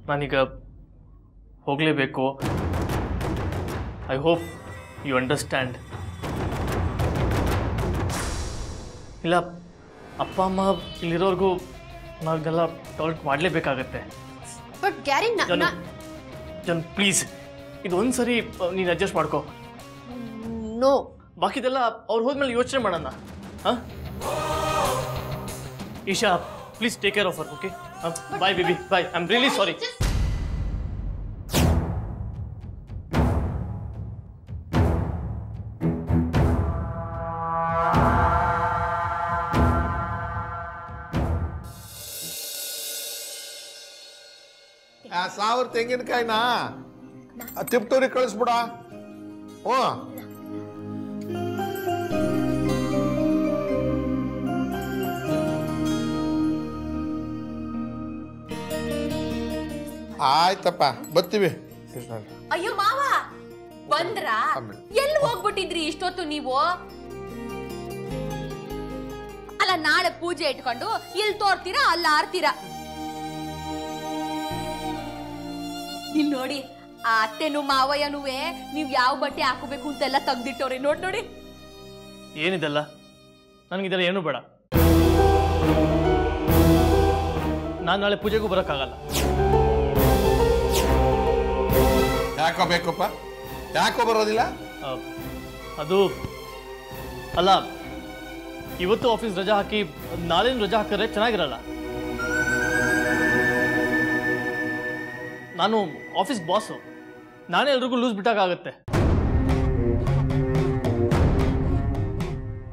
ನಾನೀಗ ಹೋಗಲೇಬೇಕು. I hope you understand. ಇಲ್ಲ, ಅಪ್ಪ ಅಮ್ಮ ಇಲ್ಲಿರೋರ್ಗೂ ನಾವೆಲ್ಲ ಟಾಲ್ಕ್ ಮಾಡಲೇಬೇಕಾಗತ್ತೆ. ಬಟ್ ಗ್ಯಾರಿ ಜನ್ ಪ್ಲೀಸ್, ಇದು ಒಂದು ಸರಿ ನೀನು ಅಡ್ಜಸ್ಟ್ ಮಾಡ್ಕೋ. ನೋ, ಬಾಕಿದೆಲ್ಲ ಅವ್ರು ಹೋದ್ಮೇಲೆ ಯೋಚನೆ ಮಾಡೋಣ. ಹಾಂ Isha, please take care of her. Okay, bye baby, bye. I am really sorry. ಸಾವಿರ ತೆಂಗಿನಕಾಯಿನ ತಿಪ್ಟೂರಿಗೆ ಕಳಿಸ್ಬಿಡ. ಹ್ಞೂ, ಆಯ್ತಪ್ಪ, ಬರ್ತೀವಿ. ಅಯ್ಯೋ ಮಾವ ಬಂದ್ರ? ಎಲ್ಲಿ ಹೋಗ್ಬಿಟ್ಟಿದ್ರಿ ಇಷ್ಟೊತ್ತು ನೀವು? ಅಲ್ಲ, ನಾಳೆ ಪೂಜೆ ಇಟ್ಕೊಂಡು ಇಲ್ಲಿ ತೋರ್ತೀರಾ, ಅಲ್ಲ ಆರ್ತೀರಾ? ಇಲ್ಲಿ ನೋಡಿ, ಆ ಅತ್ತೆನು ಮಾವಯ್ಯನುವೆ ನೀವ್ ಯಾವ ಬಟ್ಟೆ ಹಾಕೋಬೇಕು ಅಂತೆಲ್ಲ ತೆಗ್ದಿಟ್ಟವ್ರಿ. ನೋಡಿ. ಏನಿದೆಲ್ಲ? ನನಗಿದೆಲ್ಲ ಏನೂ ಬೇಡ. ನಾನು ನಾಳೆ ಪೂಜೆಗೂ ಬರೋಕ್ಕಾಗಲ್ಲ. ಯಾಕೋ ಬೇಕಪ್ಪ? ಯಾಕೋ ಬರೋದಿಲ್ಲ? ಅದು ಅಲ್ಲ, ಇವತ್ತು ಆಫೀಸ್ ರಜಾ ಹಾಕಿ ನಾಳೆನೂ ರಜಾ ಹಾಕಿದ್ರೆ ಚೆನ್ನಾಗಿರಲ್ಲ. ನಾನು ಆಫೀಸ್ ಬಾಸು, ನಾನೇ ಎಲ್ರಿಗೂ ಲೂಸ್ ಬಿಟ್ಟಾಗುತ್ತೆ.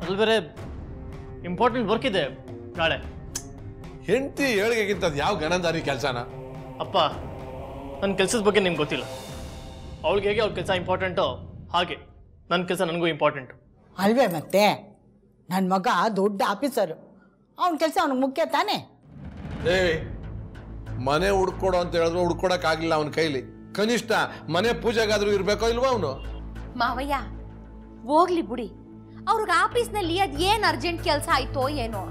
ಅಲ್ಲಿ ಬೇರೆ ಇಂಪಾರ್ಟೆಂಟ್ ವರ್ಕ್ ಇದೆ ನಾಳೆ. ಹೆಂಡತಿ ಏಳಿಗೆಗಿಂತ ಯಾವ ಗಣದಾರಿ ಕೆಲಸನ? ಅಪ್ಪ, ನನ್ನ ಕೆಲಸದ ಬಗ್ಗೆ ನಿಮ್ಗೆ ಗೊತ್ತಿಲ್ಲ. ಅವಳಿಗೆ ಹೇಗೆ ಅವ್ಳ ಕೆಲಸ ಇಂಪಾರ್ಟೆಂಟೋ ಹಾಗೆ ನನ್ನ ಕೆಲಸ ನನಗೂ ಇಂಪಾರ್ಟೆಂಟು ಅಲ್ವೇ? ಮತ್ತೆ ನನ್ನ ಮಗ ದೊಡ್ಡ ಆಫೀಸರು, ಅವನ ಕೆಲಸ ಅವನಿಗೆ ಮುಖ್ಯ ತಾನೇ. ಮನೆ ಹುಡ್ಕೊಡು ಅಂತ ಹೇಳಿದ್ರು ಹುಡ್ಕೊಡಕ್ಕಾಗಿಲ್ಲ ಅವನ ಕೈಲಿ. ಕನಿಷ್ಠ ಮನೆ ಪೂಜೆಗಾದ್ರೂ ಇರ್ಬೇಕೋ ಇಲ್ವೋ ಅವನು? ಮಾವಯ್ಯ ಹೋಗ್ಲಿ ಬಿಡಿ, ಅವ್ರಿಗೆ ಆಫೀಸ್ನಲ್ಲಿ ಅದ್ ಏನ್ ಅರ್ಜೆಂಟ್ ಕೆಲಸ ಆಯ್ತೋ ಏನೋ.